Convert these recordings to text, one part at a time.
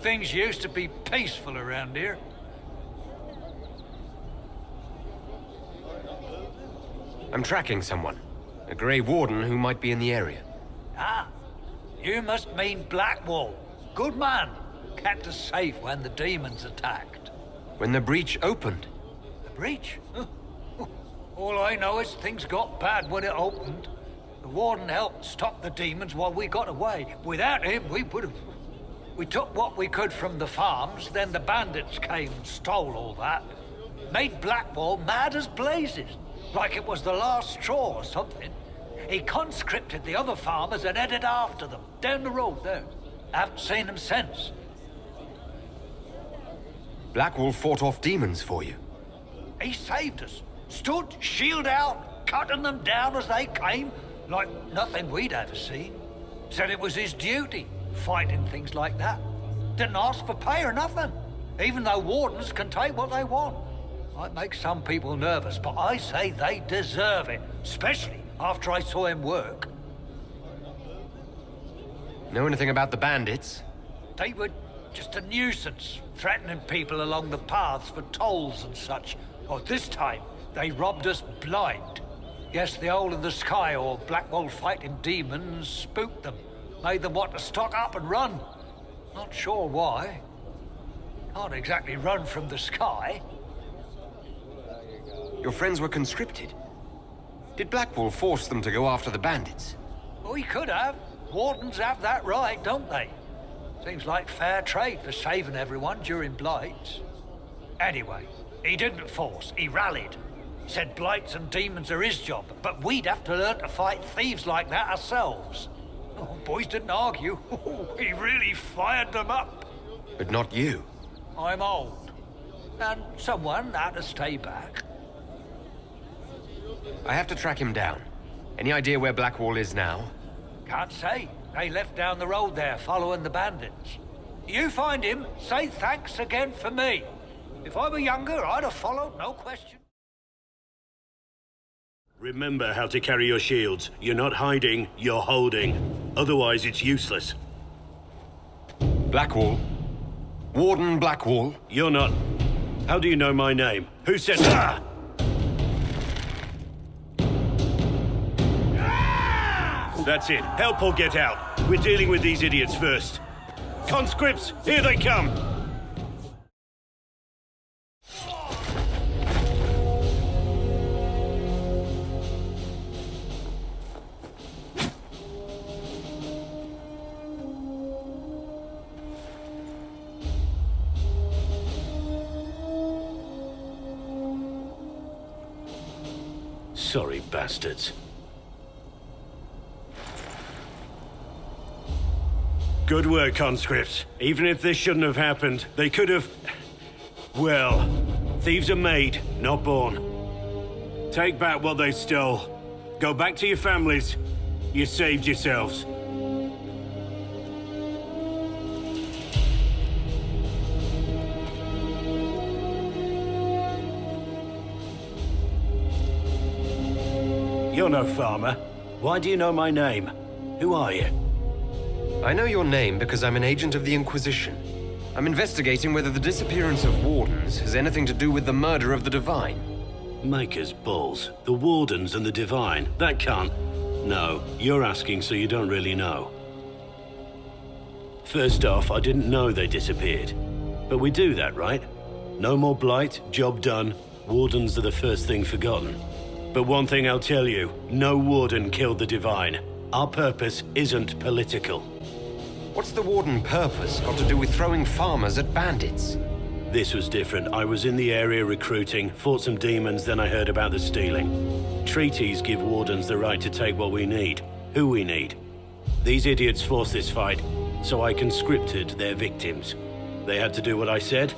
Things used to be peaceful around here. I'm tracking someone. A Grey Warden who might be in the area. Ah, you must mean Blackwall. Good man. Kept us safe when the demons attacked. When the breach opened. The breach? All I know is things got bad when it opened. The Warden helped stop the demons while we got away. Without him, we would have... We took what we could from the farms, then the bandits came and stole all that. Made Blackwall mad as blazes, like it was the last straw or something. He conscripted the other farmers and headed after them, down the road there. Haven't seen them since. Blackwall fought off demons for you. He saved us. Stood, shield out, cutting them down as they came, like nothing we'd ever seen. Said it was his duty, fighting things like that. Didn't ask for pay or nothing, even though wardens can take what they want. Might make some people nervous, but I say they deserve it, especially after I saw him work. Know anything about the bandits? They were just a nuisance, threatening people along the paths for tolls and such. Oh, this time, they robbed us blind. Guess the hole in the sky or Blackwall fighting demons spooked them. Made them want to stock up and run. Not sure why. Can't exactly run from the sky. Your friends were conscripted. Did Blackwall force them to go after the bandits? Oh, he could have. Wardens have that right, don't they? Seems like fair trade for saving everyone during blights. Anyway, he didn't force, he rallied. Said blights and demons are his job, but we'd have to learn to fight thieves like that ourselves. Oh, boys didn't argue. He really fired them up. But not you. I'm old. And someone had to stay back. I have to track him down. Any idea where Blackwall is now? Can't say. They left down the road there, following the bandits. You find him, say thanks again for me. If I were younger, I'd have followed, no question. Remember how to carry your shields. You're not hiding, you're holding. Otherwise, it's useless. Blackwall? Warden Blackwall? You're not... How do you know my name? Who said... Ah! That's it. Help or get out. We're dealing with these idiots first. Conscripts, here they come! Sorry, bastards. Good work, conscripts. Even if this shouldn't have happened, they could have... Well, thieves are made, not born. Take back what they stole. Go back to your families. You saved yourselves. You're no farmer. Why do you know my name? Who are you? I know your name because I'm an agent of the Inquisition. I'm investigating whether the disappearance of wardens has anything to do with the murder of the Divine. Maker's balls. The Wardens and the Divine. That can't... No, you're asking so you don't really know. First off, I didn't know they disappeared. But we do that, right? No more blight, job done. Wardens are the first thing forgotten. But one thing I'll tell you, no Warden killed the Divine. Our purpose isn't political. What's the Warden purpose got to do with throwing farmers at bandits? This was different. I was in the area recruiting, fought some demons, then I heard about the stealing. Treaties give Wardens the right to take what we need, who we need. These idiots forced this fight, so I conscripted their victims. They had to do what I said,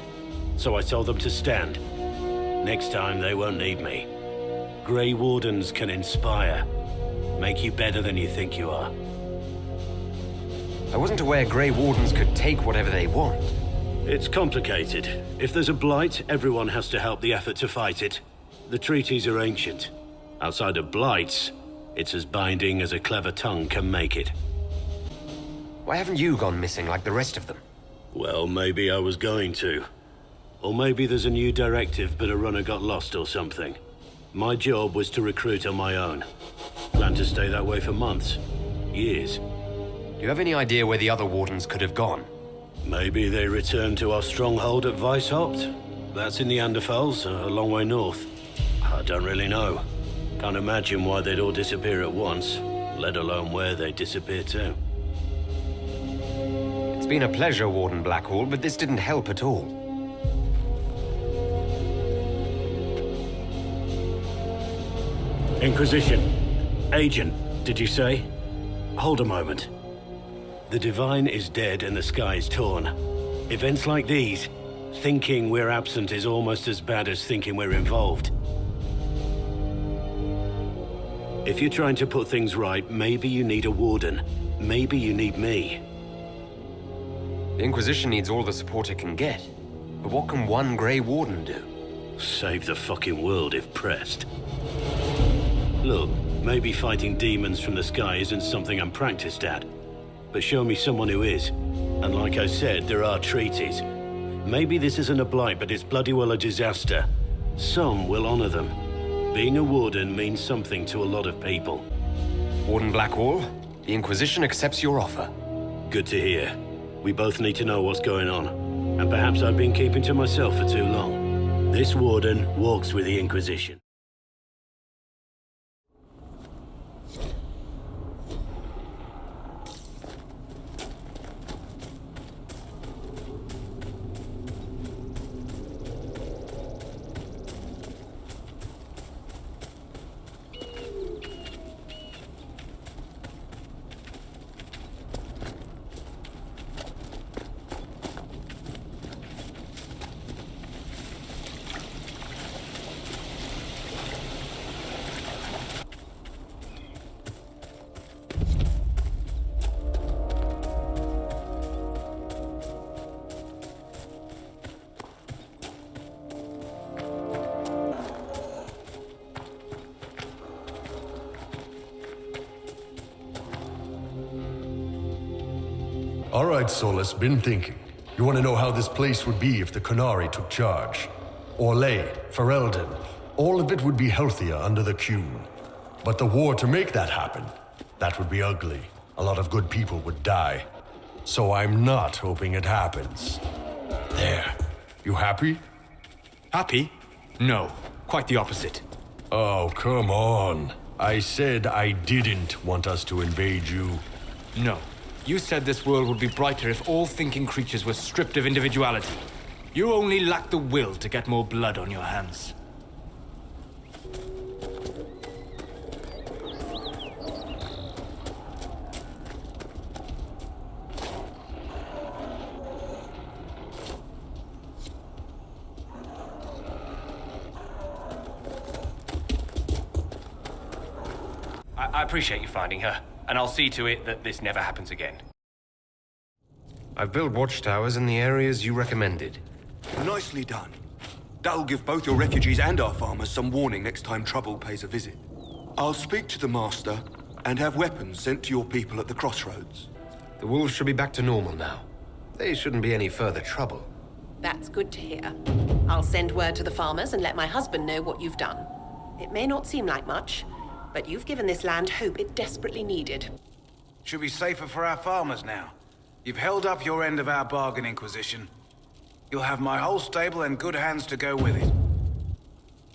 so I told them to stand. Next time, they won't need me. Grey Wardens can inspire. Make you better than you think you are. I wasn't aware Grey Wardens could take whatever they want. It's complicated. If there's a blight, everyone has to help the effort to fight it. The treaties are ancient. Outside of blights, it's as binding as a clever tongue can make it. Why haven't you gone missing like the rest of them? Well, maybe I was going to. Or maybe there's a new directive but a runner got lost or something. My job was to recruit on my own. Plan to stay that way for months. Years. Do you have any idea where the other wardens could have gone? Maybe they returned to our stronghold at Weishaupt. That's in the Anderfels, a long way north. I don't really know. Can't imagine why they'd all disappear at once, let alone where they'd disappear to. It's been a pleasure, Warden Blackwall, but this didn't help at all. Inquisition. Agent, did you say? Hold a moment. The Divine is dead and the sky is torn. Events like these, thinking we're absent is almost as bad as thinking we're involved. If you're trying to put things right, maybe you need a warden. Maybe you need me. The Inquisition needs all the support it can get. But what can one Grey Warden do? Save the fucking world if pressed. Look, maybe fighting demons from the sky isn't something I'm practiced at. But show me someone who is. And like I said, there are treaties. Maybe this isn't a blight, but it's bloody well a disaster. Some will honor them. Being a warden means something to a lot of people. Warden Blackwall, the Inquisition accepts your offer. Good to hear. We both need to know what's going on. And perhaps I've been keeping to myself for too long. This warden walks with the Inquisition. All right, Solus, been thinking. You want to know how this place would be if the Qunari took charge? Orlais, Ferelden, all of it would be healthier under the Qun. But the war to make that happen, that would be ugly. A lot of good people would die. So I'm not hoping it happens. There. You happy? Happy? No, quite the opposite. Oh, come on. I said I didn't want us to invade you. No. You said this world would be brighter if all thinking creatures were stripped of individuality. You only lack the will to get more blood on your hands. I appreciate you finding her, and I'll see to it that this never happens again. I've built watchtowers in the areas you recommended. Nicely done. That'll give both your refugees and our farmers some warning next time trouble pays a visit. I'll speak to the Master and have weapons sent to your people at the crossroads. The wolves should be back to normal now. They shouldn't be any further trouble. That's good to hear. I'll send word to the farmers and let my husband know what you've done. It may not seem like much, but you've given this land hope it desperately needed. Should be safer for our farmers now. You've held up your end of our bargain, Inquisition. You'll have my whole stable and good hands to go with it.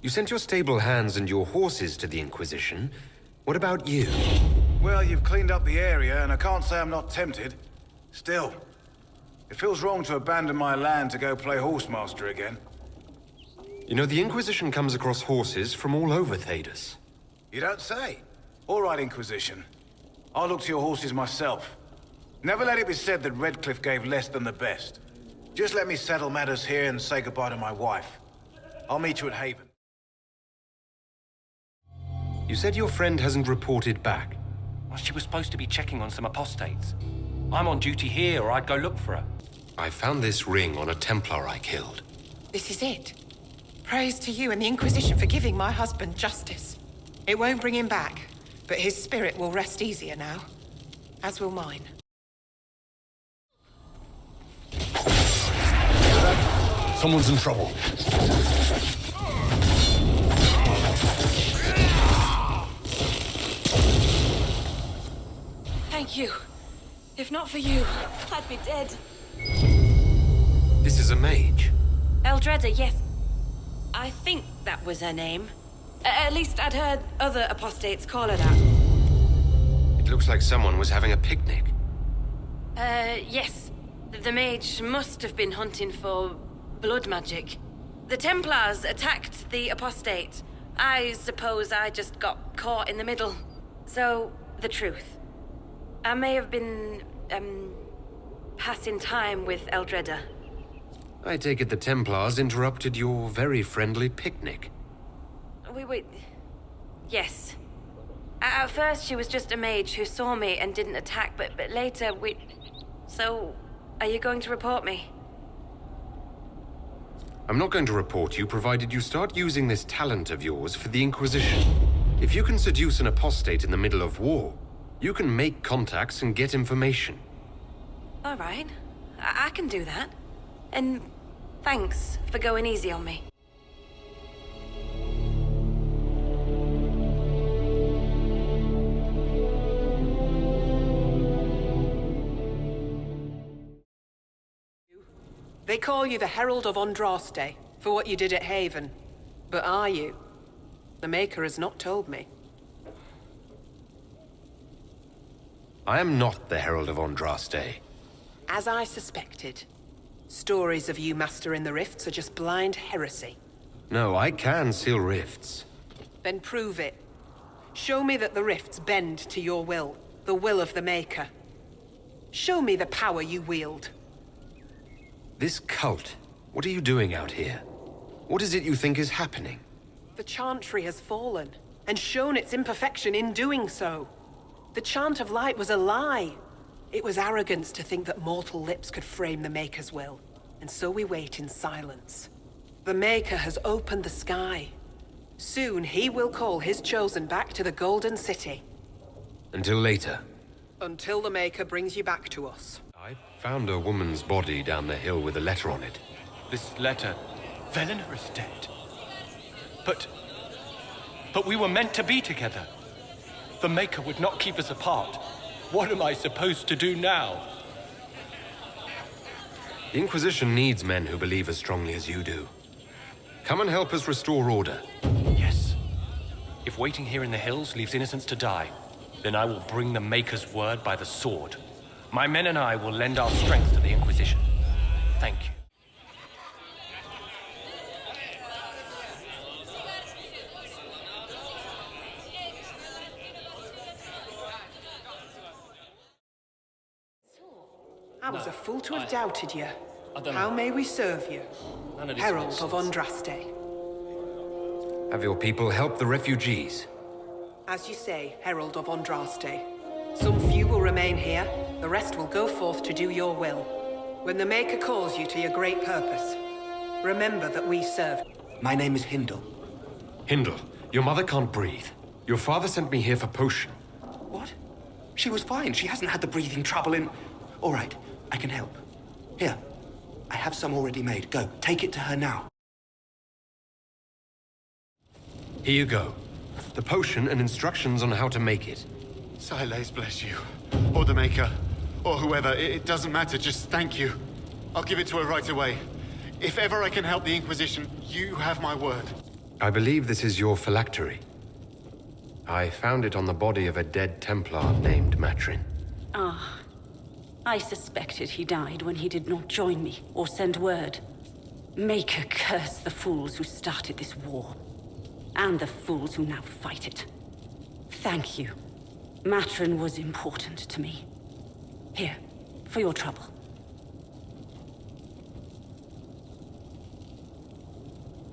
You sent your stable hands and your horses to the Inquisition. What about you? Well, you've cleaned up the area, and I can't say I'm not tempted. Still, it feels wrong to abandon my land to go play horsemaster again. You know, the Inquisition comes across horses from all over Thedas. You don't say. All right, Inquisition. I'll look to your horses myself. Never let it be said that Redcliffe gave less than the best. Just let me settle matters here and say goodbye to my wife. I'll meet you at Haven. You said your friend hasn't reported back. Well, she was supposed to be checking on some apostates. I'm on duty here, or I'd go look for her. I found this ring on a Templar I killed. This is it. Praise to you and the Inquisition for giving my husband justice. It won't bring him back, but his spirit will rest easier now, as will mine. Someone's in trouble. Thank you. If not for you, I'd be dead. This is a mage. Eldreda, yes. I think that was her name. At least I'd heard other apostates call her that. It looks like someone was having a picnic. Yes. The mage must have been hunting for blood magic. The Templars attacked the apostate. I suppose I just got caught in the middle. So, the truth. I may have been, passing time with Eldreda. I take it the Templars interrupted your very friendly picnic. Wait. Yes. At first, she was just a mage who saw me and didn't attack, but later So, are you going to report me? I'm not going to report you, provided you start using this talent of yours for the Inquisition. If you can seduce an apostate in the middle of war, you can make contacts and get information. All right. I can do that. And thanks for going easy on me. They call you the Herald of Andraste for what you did at Haven. But are you? The Maker has not told me. I am not the Herald of Andraste. As I suspected. Stories of you mastering the rifts are just blind heresy. No, I can seal rifts. Then prove it. Show me that the rifts bend to your will, the will of the Maker. Show me the power you wield. This cult, what are you doing out here? What is it you think is happening? The Chantry has fallen, and shown its imperfection in doing so. The Chant of Light was a lie. It was arrogance to think that mortal lips could frame the Maker's will, and so we wait in silence. The Maker has opened the sky. Soon he will call his chosen back to the Golden City. Until later. Until the Maker brings you back to us. I found a woman's body down the hill with a letter on it. This letter... Velena is dead. But we were meant to be together. The Maker would not keep us apart. What am I supposed to do now? The Inquisition needs men who believe as strongly as you do. Come and help us restore order. Yes. If waiting here in the hills leaves innocents to die, then I will bring the Maker's word by the sword. My men and I will lend our strength to the Inquisition. Thank you. I was a fool to have doubted you. How may we serve you? Herald of Andraste. Have your people help the refugees. As you say, Herald of Andraste. Some few will remain here, the rest will go forth to do your will. When the Maker calls you to your great purpose, remember that we serve. My name is Hindle. Hindle, your mother can't breathe. Your father sent me here for potion. What? She was fine. She hasn't had the breathing trouble in... All right, I can help. Here, I have some already made. Go, take it to her now. Here you go. The potion and instructions on how to make it. Silas bless you. Or the Maker. Or whoever. It doesn't matter. Just thank you. I'll give it to her right away. If ever I can help the Inquisition, you have my word. I believe this is your phylactery. I found it on the body of a dead Templar named Matrin. Ah. I suspected he died when he did not join me or send word. Maker curse the fools who started this war. And the fools who now fight it. Thank you. Matrin was important to me. Here, for your trouble.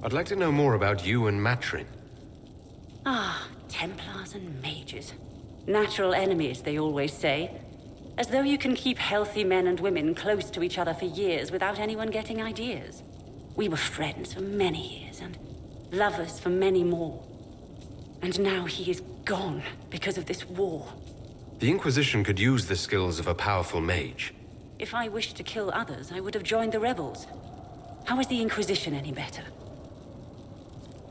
I'd like to know more about you and Matrin. Ah, Templars and mages. Natural enemies, they always say. As though you can keep healthy men and women close to each other for years without anyone getting ideas. We were friends for many years, and lovers for many more. And now he is gone because of this war. The Inquisition could use the skills of a powerful mage. If I wished to kill others, I would have joined the rebels. How is the Inquisition any better?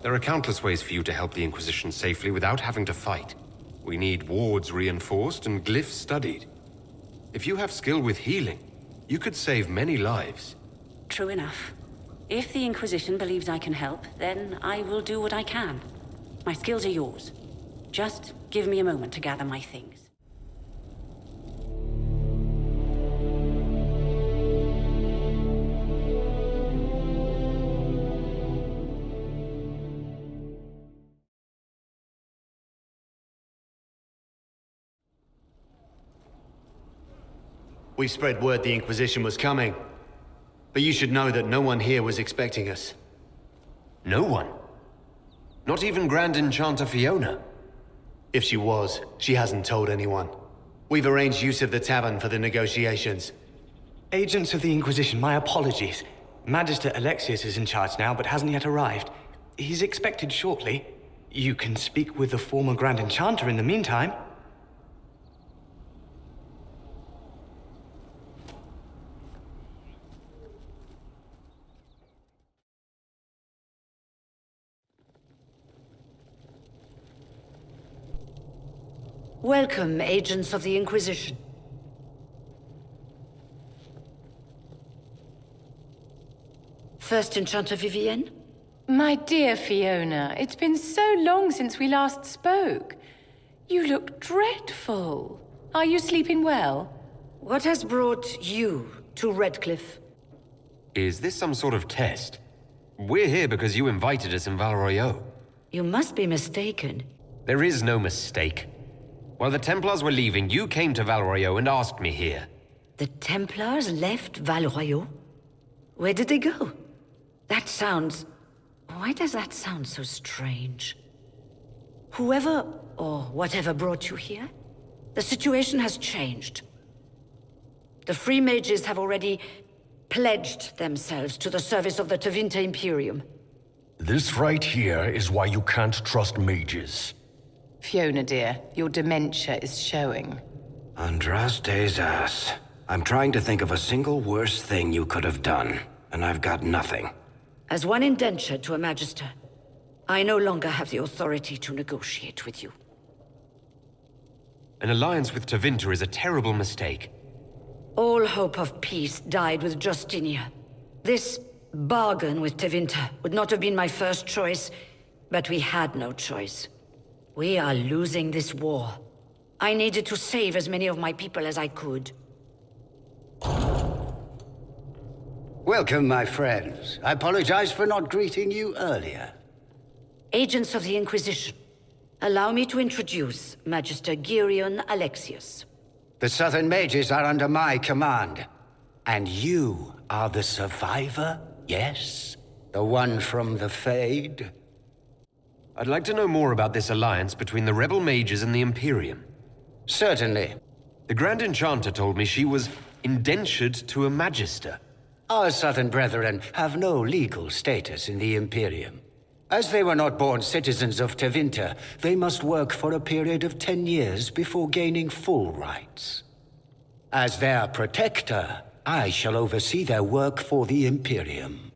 There are countless ways for you to help the Inquisition safely without having to fight. We need wards reinforced and glyphs studied. If you have skill with healing, you could save many lives. True enough. If the Inquisition believes I can help, then I will do what I can. My skills are yours. Just give me a moment to gather my things. We spread word the Inquisition was coming. But you should know that no one here was expecting us. No one? Not even Grand Enchanter Fiona? If she was, she hasn't told anyone. We've arranged use of the tavern for the negotiations. Agents of the Inquisition, my apologies. Magister Alexius is in charge now, but hasn't yet arrived. He's expected shortly. You can speak with the former Grand Enchanter in the meantime. Welcome, agents of the Inquisition. First Enchanter Vivienne? My dear Fiona, it's been so long since we last spoke. You look dreadful. Are you sleeping well? What has brought you to Redcliffe? Is this some sort of test? We're here because you invited us in Val Royeaux. You must be mistaken. There is no mistake. While the Templars were leaving, you came to Val Royeaux and asked me here. The Templars left Val Royeaux? Where did they go? That sounds... Why does that sound so strange? Whoever or whatever brought you here, the situation has changed. The Free Mages have already pledged themselves to the service of the Tevinter Imperium. This right here is why you can't trust mages. Fiona, dear, your dementia is showing. Andraste's ass. I'm trying to think of a single worse thing you could have done, and I've got nothing. As one indentured to a Magister, I no longer have the authority to negotiate with you. An alliance with Tevinter is a terrible mistake. All hope of peace died with Justinia. This bargain with Tevinter would not have been my first choice, but we had no choice. We are losing this war. I needed to save as many of my people as I could. Welcome, my friends. I apologize for not greeting you earlier. Agents of the Inquisition, allow me to introduce Magister Girion Alexius. The Southern Mages are under my command. And you are the survivor, yes? The one from the Fade? I'd like to know more about this alliance between the rebel mages and the Imperium. Certainly. The Grand Enchanter told me she was indentured to a Magister. Our Southern brethren have no legal status in the Imperium. As they were not born citizens of Tevinter, they must work for a period of 10 years before gaining full rights. As their protector, I shall oversee their work for the Imperium.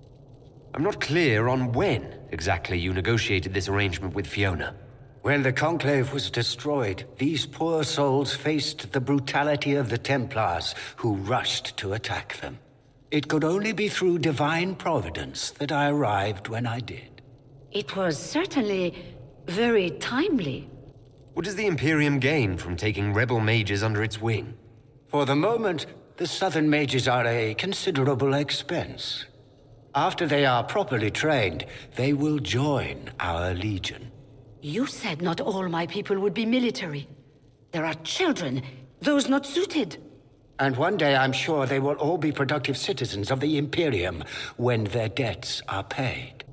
I'm not clear on when exactly you negotiated this arrangement with Fiona. When the Conclave was destroyed, these poor souls faced the brutality of the Templars, who rushed to attack them. It could only be through divine providence that I arrived when I did. It was certainly very timely. What does the Imperium gain from taking rebel mages under its wing? For the moment, the Southern Mages are a considerable expense. After they are properly trained, they will join our Legion. You said not all my people would be military. There are children, those not suited. And one day I'm sure they will all be productive citizens of the Imperium when their debts are paid.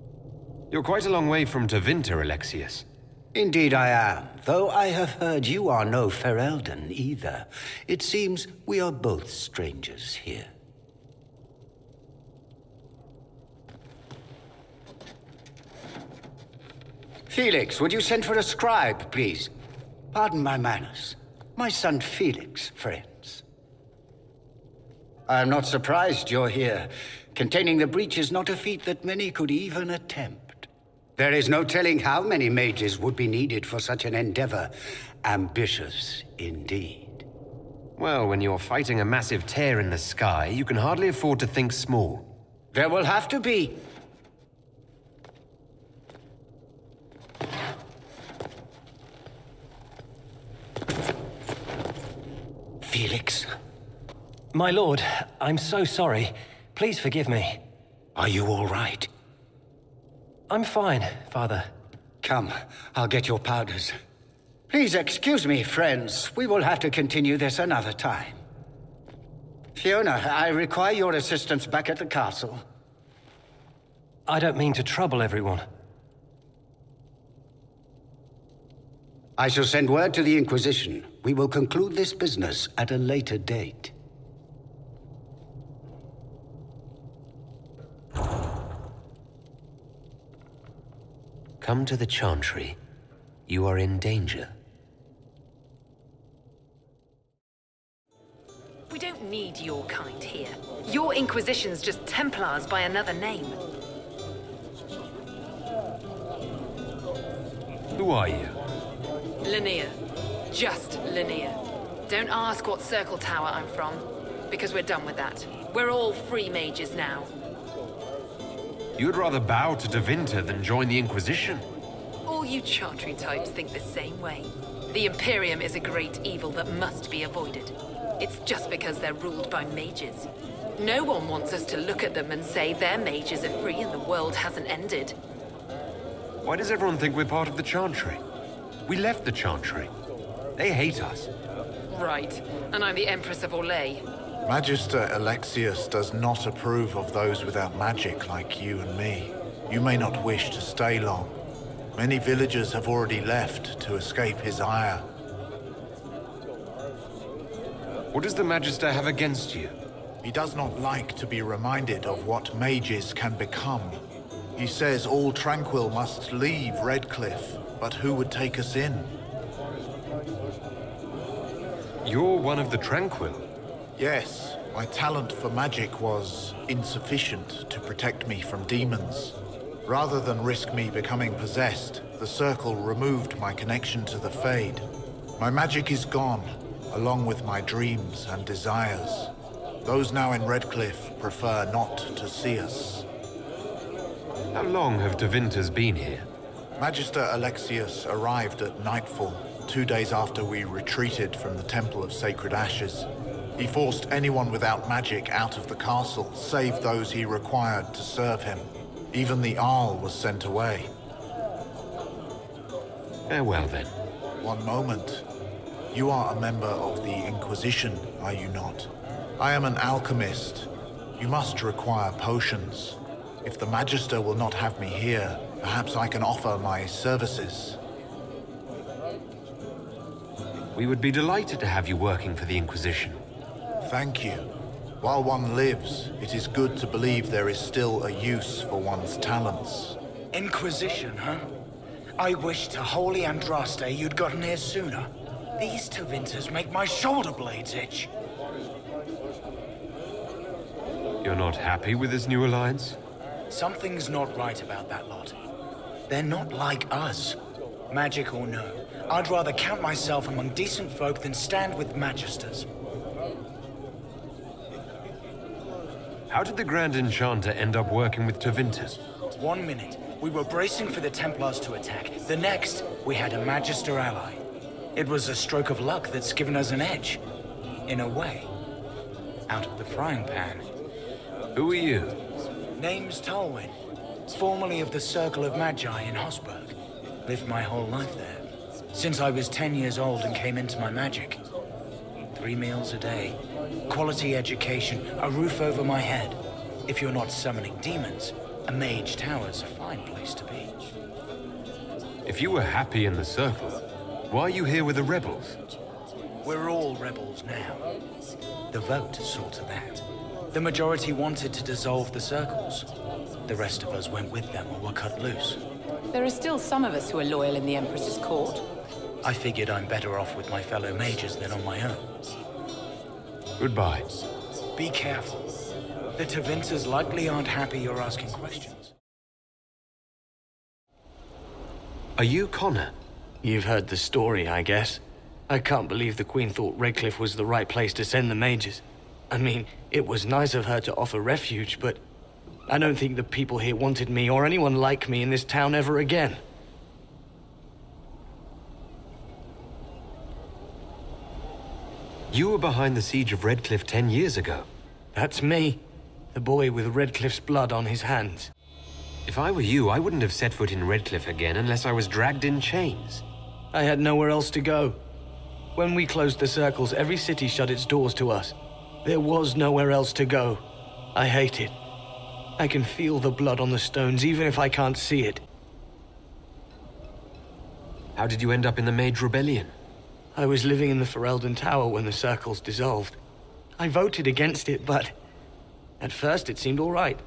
You're quite a long way from Tevinter, Alexius. Indeed I am, though I have heard you are no Ferelden either. It seems we are both strangers here. Felix, would you send for a scribe, please? Pardon my manners. My son Felix, friends. I'm not surprised you're here. Containing the breach is not a feat that many could even attempt. There is no telling how many mages would be needed for such an endeavor. Ambitious indeed. Well, when you're fighting a massive tear in the sky, you can hardly afford to think small. There will have to be. Felix. My lord, I'm so sorry. Please forgive me. Are you all right? I'm fine, Father. Come, I'll get your powders. Please excuse me, friends. We will have to continue this another time. Fiona, I require your assistance back at the castle. I don't mean to trouble everyone. I shall send word to the Inquisition. We will conclude this business at a later date. Come to the Chantry. You are in danger. We don't need your kind here. Your Inquisition's just Templars by another name. Who are you? Linnea. Just Linnea. Don't ask what Circle Tower I'm from, because we're done with that. We're all free mages now. You'd rather bow to Tevinter than join the Inquisition? All you Chantry types think the same way. The Imperium is a great evil that must be avoided. It's just because they're ruled by mages. No one wants us to look at them and say their mages are free and the world hasn't ended. Why does everyone think we're part of the Chantry? We left the Chantry. They hate us. Right, and I'm the Empress of Orlais. Magister Alexius does not approve of those without magic like you and me. You may not wish to stay long. Many villagers have already left to escape his ire. What does the Magister have against you? He does not like to be reminded of what mages can become. He says all Tranquil must leave Redcliffe, but who would take us in? You're one of the Tranquil? Yes, my talent for magic was insufficient to protect me from demons. Rather than risk me becoming possessed, the Circle removed my connection to the Fade. My magic is gone, along with my dreams and desires. Those now in Redcliffe prefer not to see us. How long have Tevinters been here? Magister Alexius arrived at nightfall, 2 days after we retreated from the Temple of Sacred Ashes. He forced anyone without magic out of the castle, save those he required to serve him. Even the Arl was sent away. Farewell, then. One moment. You are a member of the Inquisition, are you not? I am an alchemist. You must require potions. If the Magister will not have me here, perhaps I can offer my services. We would be delighted to have you working for the Inquisition. Thank you. While one lives, it is good to believe there is still a use for one's talents. Inquisition, huh? I wish to Holy Andraste you'd gotten here sooner. These Tevinters make my shoulder blades itch. You're not happy with this new alliance? Something's not right about that lot. They're not like us. Magic or no, I'd rather count myself among decent folk than stand with Magisters. How did the Grand Enchanter end up working with Tevinters? 1 minute, we were bracing for the Templars to attack. The next, we had a Magister ally. It was a stroke of luck that's given us an edge. In a way. Out of the frying pan. Who are you? Name's Tolwyn. Formerly of the Circle of Magi in Hosberg. Lived my whole life there. Since I was 10 years old and came into my magic. 3 meals a day. Quality education, a roof over my head. If you're not summoning demons, a mage tower's a fine place to be. If you were happy in the Circle, why are you here with the rebels? We're all rebels now. The vote saw to that. The majority wanted to dissolve the circles. The rest of us went with them or were cut loose. There are still some of us who are loyal in the Empress's court. I figured I'm better off with my fellow mages than on my own. Goodbye. Be careful. The Tevinters likely aren't happy you're asking questions. Are you Connor? You've heard the story, I guess. I can't believe the Queen thought Redcliffe was the right place to send the mages. I mean, it was nice of her to offer refuge, but I don't think the people here wanted me or anyone like me in this town ever again. You were behind the siege of Redcliffe 10 years ago. That's me. The boy with Redcliffe's blood on his hands. If I were you, I wouldn't have set foot in Redcliffe again unless I was dragged in chains. I had nowhere else to go. When we closed the circles, every city shut its doors to us. There was nowhere else to go. I hate it. I can feel the blood on the stones, even if I can't see it. How did you end up in the Mage Rebellion? I was living in the Ferelden Tower when the circles dissolved. I voted against it, but at first it seemed all right.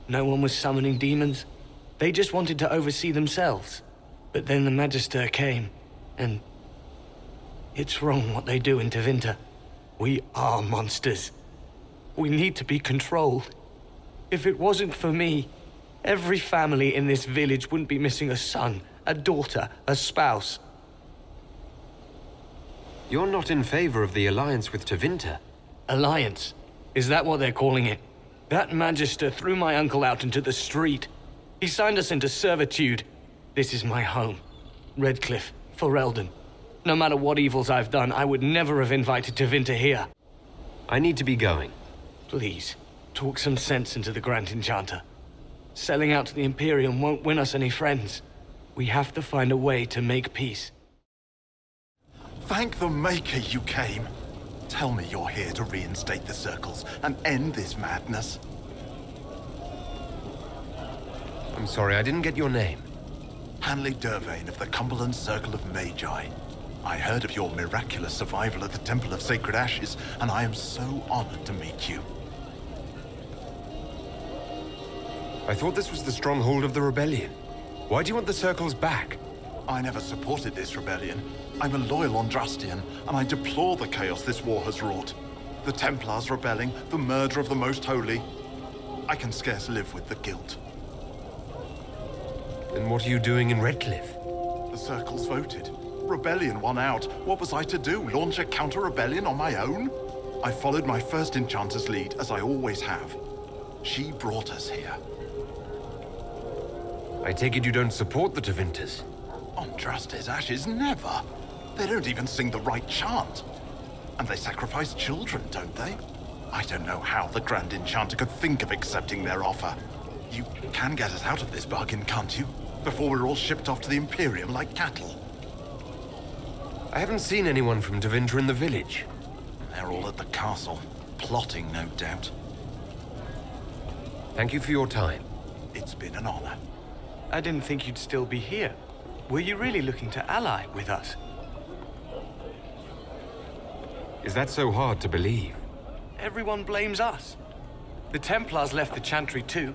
No one was summoning demons. They just wanted to oversee themselves. But then the Magister came, and it's wrong what they do in Tevinter. We are monsters. We need to be controlled. If it wasn't for me, every family in this village wouldn't be missing a son, a daughter, a spouse. You're not in favor of the alliance with Tevinter. Alliance? Is that what they're calling it? That Magister threw my uncle out into the street. He signed us into servitude. This is my home. Redcliffe, Ferelden. No matter what evils I've done, I would never have invited Tevinter here. I need to be going. Please, talk some sense into the Grand Enchanter. Selling out to the Imperium won't win us any friends. We have to find a way to make peace. Thank the Maker you came. Tell me you're here to reinstate the circles and end this madness. I'm sorry, I didn't get your name. Hanley Dervain of the Cumberland Circle of Magi. I heard of your miraculous survival at the Temple of Sacred Ashes, and I am so honored to meet you. I thought this was the stronghold of the rebellion. Why do you want the circles back? I never supported this rebellion. I'm a loyal Andrastian, and I deplore the chaos this war has wrought. The Templars rebelling, the murder of the Most Holy. I can scarce live with the guilt. Then what are you doing in Redcliffe? The circles voted. Rebellion won out. What was I to do? Launch a counter-rebellion on my own? I followed my first enchanter's lead, as I always have. She brought us here. I take it you don't support the Tevinters? Andraste's ashes, never. They don't even sing the right chant. And they sacrifice children, don't they? I don't know how the Grand Enchanter could think of accepting their offer. You can get us out of this bargain, can't you? Before we're all shipped off to the Imperium like cattle. I haven't seen anyone from Tevinter in the village. They're all at the castle, plotting, no doubt. Thank you for your time. It's been an honor. I didn't think you'd still be here. Were you really looking to ally with us? Is that so hard to believe? Everyone blames us. The Templars left the Chantry too.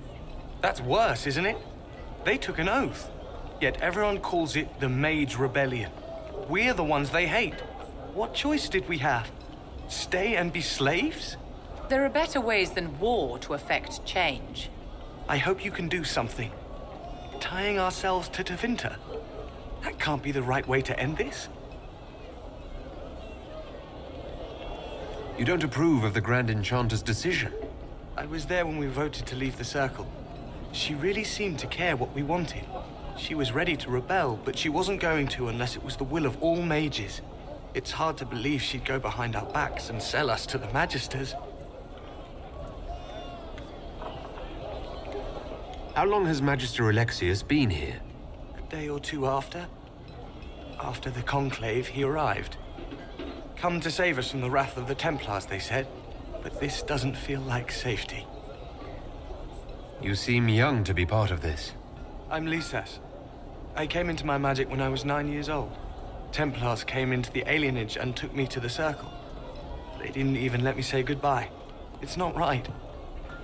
That's worse, isn't it? They took an oath. Yet everyone calls it the Mage Rebellion. We're the ones they hate. What choice did we have? Stay and be slaves? There are better ways than war to effect change. I hope you can do something. Tying ourselves to Tevinter. That can't be the right way to end this. You don't approve of the Grand Enchanter's decision? I was there when we voted to leave the Circle. She really seemed to care what we wanted. She was ready to rebel, but she wasn't going to unless it was the will of all mages. It's hard to believe she'd go behind our backs and sell us to the Magisters. How long has Magister Alexius been here? A day or two after. After the Conclave, he arrived. Come to save us from the wrath of the Templars, they said. But this doesn't feel like safety. You seem young to be part of this. I'm Lysas. I came into my magic when I was 9 years old. Templars came into the alienage and took me to the Circle. They didn't even let me say goodbye. It's not right.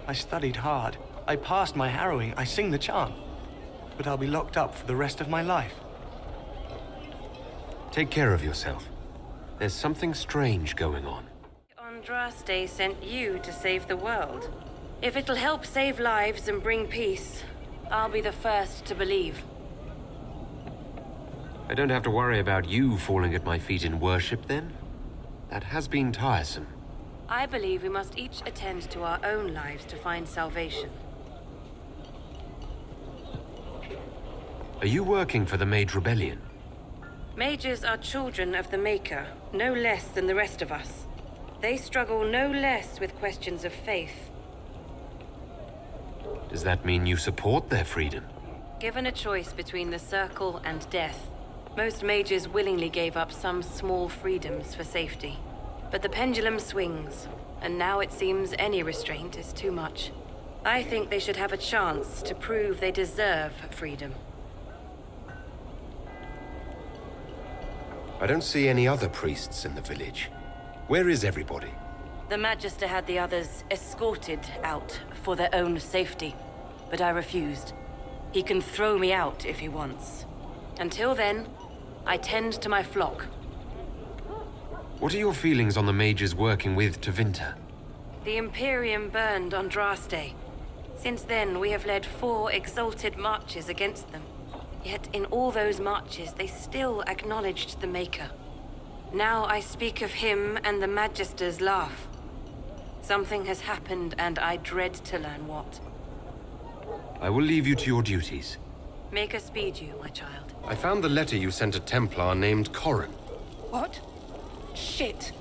I studied hard. I passed my harrowing. I sing the chant. But I'll be locked up for the rest of my life. Take care of yourself. There's something strange going on. On Andraste sent you to save the world. If it'll help save lives and bring peace, I'll be the first to believe. I don't have to worry about you falling at my feet in worship, then? That has been tiresome. I believe we must each attend to our own lives to find salvation. Are you working for the Mage Rebellion? Mages are children of the Maker, no less than the rest of us. They struggle no less with questions of faith. Does that mean you support their freedom? Given a choice between the Circle and death, most mages willingly gave up some small freedoms for safety. But the pendulum swings, and now it seems any restraint is too much. I think they should have a chance to prove they deserve freedom. I don't see any other priests in the village. Where is everybody? The Magister had the others escorted out for their own safety, but I refused. He can throw me out if he wants. Until then, I tend to my flock. What are your feelings on the mages working with Tevinter? The Imperium burned Andraste. Since then, we have led 4 exalted marches against them. Yet in all those marches, they still acknowledged the Maker. Now I speak of him and the Magisters laugh. Something has happened, and I dread to learn what. I will leave you to your duties. Maker speed you, my child. I found the letter you sent a Templar named Corrin. What? Shit.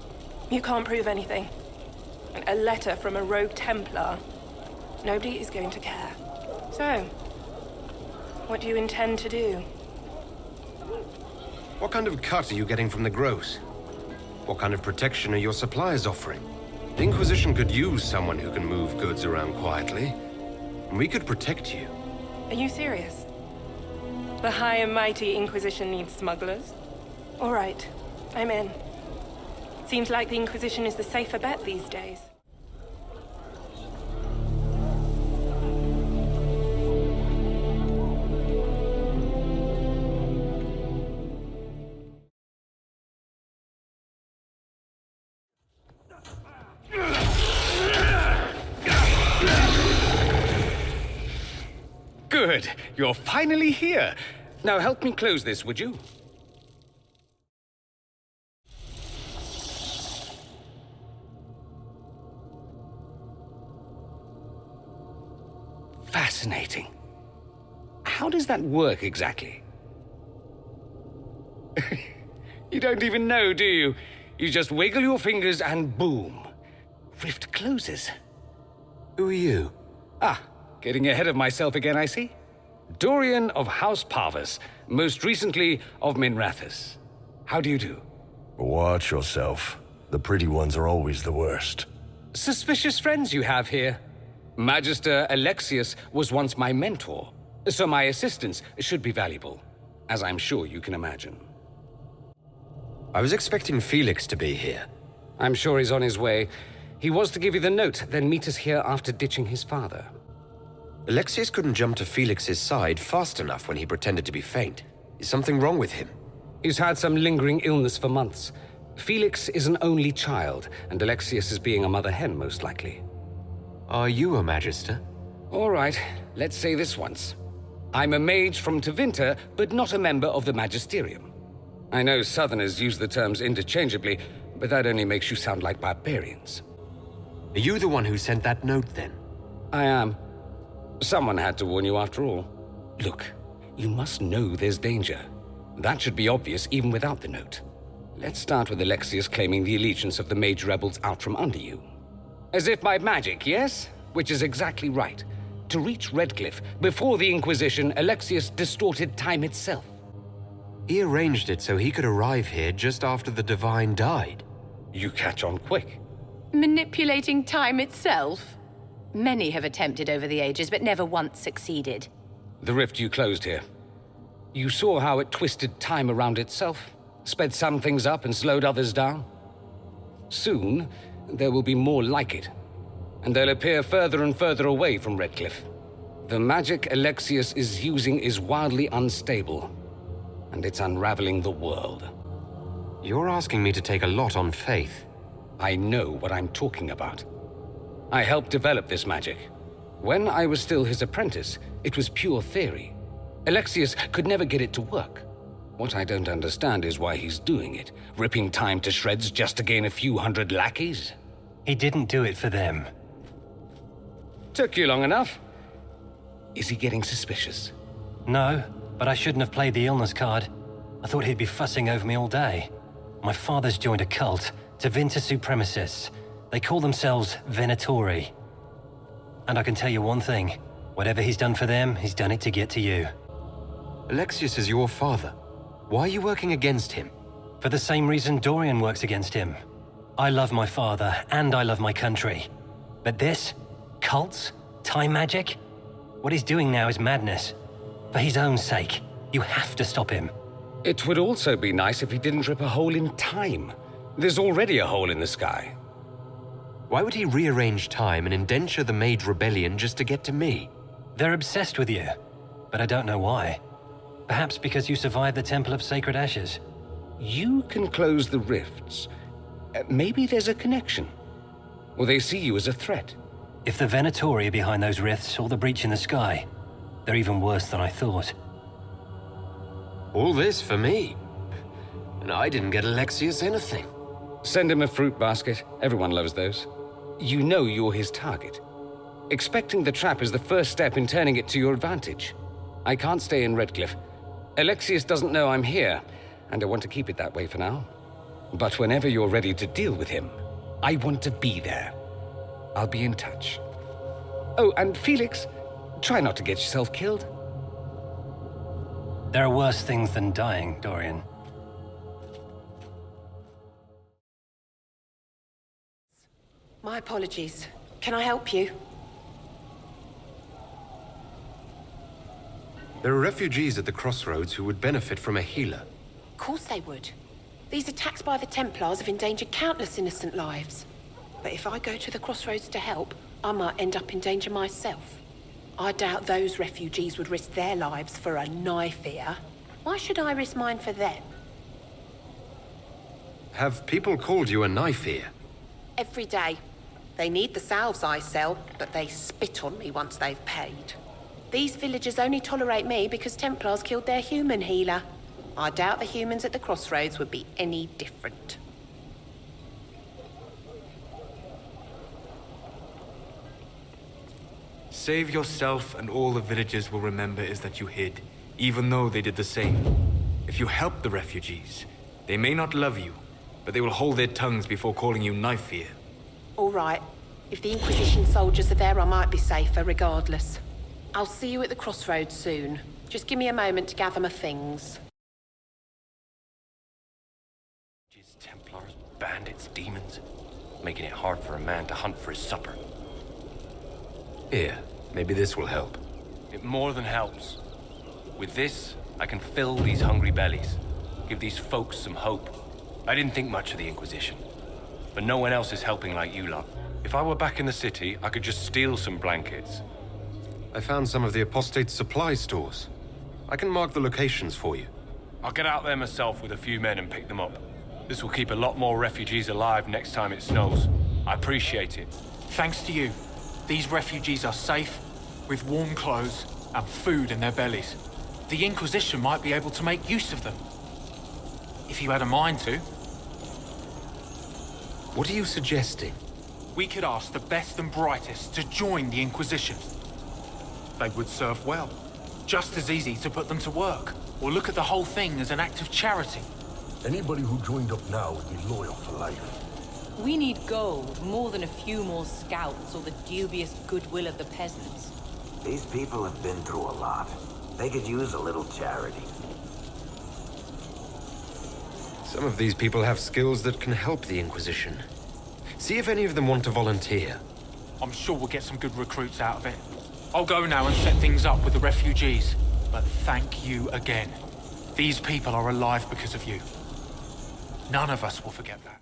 You can't prove anything. A letter from a rogue Templar. Nobody is going to care. So, what do you intend to do? What kind of cut are you getting from the gross? What kind of protection are your suppliers offering? The Inquisition could use someone who can move goods around quietly. We could protect you. Are you serious? The High and Mighty Inquisition needs smugglers? All right, I'm in. Seems like the Inquisition is the safer bet these days. Good. You're finally here. Now help me close this, would you? Fascinating. How does that work exactly? You don't even know, do you? You just wiggle your fingers and boom. Rift closes. Who are you? Ah, getting ahead of myself again, I see. Dorian of House Parvus, most recently of Minrathous. How do you do? Watch yourself. The pretty ones are always the worst. Suspicious friends you have here. Magister Alexius was once my mentor, so my assistance should be valuable, as I'm sure you can imagine. I was expecting Felix to be here. I'm sure he's on his way. He was to give you the note, then meet us here after ditching his father. Alexius couldn't jump to Felix's side fast enough when he pretended to be faint. Is something wrong with him? He's had some lingering illness for months. Felix is an only child, and Alexius is being a mother hen, most likely. Are you a Magister? All right, let's say this once. I'm a mage from Tevinter, but not a member of the Magisterium. I know Southerners use the terms interchangeably, but that only makes you sound like barbarians. Are you the one who sent that note, then? I am. Someone had to warn you after all. Look, you must know there's danger. That should be obvious even without the note. Let's start with Alexius claiming the allegiance of the mage rebels out from under you. As if by magic, yes? Which is exactly right. To reach Redcliffe, before the Inquisition, Alexius distorted time itself. He arranged it so he could arrive here just after the Divine died. You catch on quick. Manipulating time itself? Many have attempted over the ages, but never once succeeded. The rift you closed here. You saw how it twisted time around itself, sped some things up and slowed others down. Soon, there will be more like it, and they'll appear further and further away from Redcliffe. The magic Alexius is using is wildly unstable, and it's unraveling the world. You're asking me to take a lot on faith. I know what I'm talking about. I helped develop this magic. When I was still his apprentice, it was pure theory. Alexius could never get it to work. What I don't understand is why he's doing it, ripping time to shreds just to gain a few hundred lackeys. He didn't do it for them. Took you long enough. Is he getting suspicious? No, but I shouldn't have played the illness card. I thought he'd be fussing over me all day. My father's joined a cult, Tevinter Supremacists. They call themselves Venatori. And I can tell you one thing. Whatever he's done for them, he's done it to get to you. Alexius is your father. Why are you working against him? For the same reason Dorian works against him. I love my father, and I love my country. But this? Cults? Time magic? What he's doing now is madness. For his own sake, you have to stop him. It would also be nice if he didn't rip a hole in time. There's already a hole in the sky. Why would he rearrange time and indenture the Mage Rebellion just to get to me? They're obsessed with you, but I don't know why. Perhaps because you survived the Temple of Sacred Ashes. You can close the rifts. Maybe there's a connection. Or they see you as a threat. If the Venatori are behind those rifts or the breach in the sky, they're even worse than I thought. All this for me. And I didn't get Alexius anything. Send him a fruit basket. Everyone loves those. You know you're his target. Expecting the trap is the first step in turning it to your advantage. I can't stay in Redcliffe. Alexius doesn't know I'm here, and I want to keep it that way for now. But whenever you're ready to deal with him, I want to be there. I'll be in touch. Oh, and Felix, try not to get yourself killed. There are worse things than dying, Dorian. My apologies. Can I help you? There are refugees at the crossroads who would benefit from a healer. Of course they would. These attacks by the Templars have endangered countless innocent lives. But if I go to the crossroads to help, I might end up in danger myself. I doubt those refugees would risk their lives for a knife ear. Why should I risk mine for them? Have people called you a knife ear? Every day. They need the salves I sell, but they spit on me once they've paid. These villagers only tolerate me because Templars killed their human healer. I doubt the humans at the crossroads would be any different. Save yourself and all the villagers will remember is that you hid, even though they did the same. If you help the refugees, they may not love you, but they will hold their tongues before calling you knife ear. All right. If the Inquisition soldiers are there, I might be safer regardless. I'll see you at the crossroads soon. Just give me a moment to gather my things. Templars, bandits, demons, making it hard for a man to hunt for his supper. Here, maybe this will help. It more than helps. With this, I can fill these hungry bellies, give these folks some hope. I didn't think much of the Inquisition, but no one else is helping like you lot. If I were back in the city, I could just steal some blankets. I found some of the apostate's supply stores. I can mark the locations for you. I'll get out there myself with a few men and pick them up. This will keep a lot more refugees alive next time it snows. I appreciate it. Thanks to you, these refugees are safe, with warm clothes and food in their bellies. The Inquisition might be able to make use of them. If you had a mind to. What are you suggesting? We could ask the best and brightest to join the Inquisition. They would serve well. Just as easy to put them to work, or look at the whole thing as an act of charity. Anybody who joined up now would be loyal for life. We need gold, more than a few more scouts or the dubious goodwill of the peasants. These people have been through a lot. They could use a little charity. Some of these people have skills that can help the Inquisition. See if any of them want to volunteer. I'm sure we'll get some good recruits out of it. I'll go now and set things up with the refugees. But thank you again. These people are alive because of you. None of us will forget that.